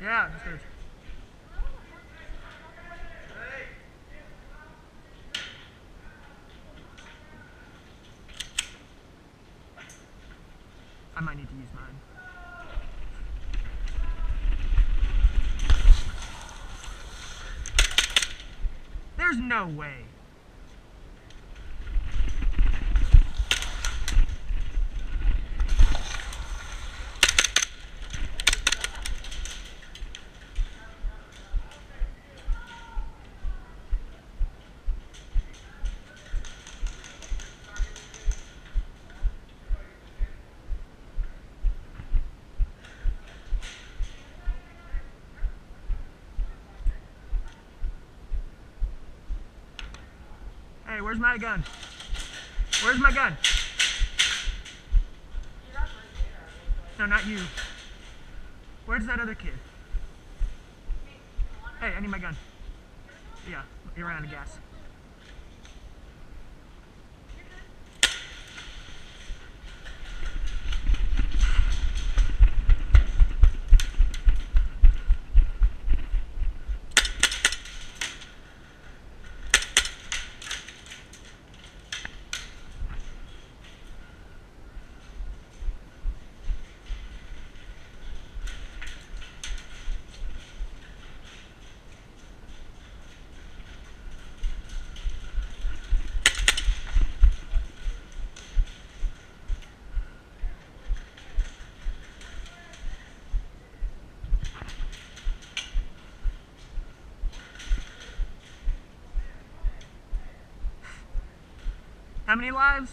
Yeah, it's good. I might need to use mine. There's no way. Hey, where's my gun? Where's my gun? No, not you. Where's that other kid? Hey, I need my gun. Yeah, you ran out of gas. How many lives?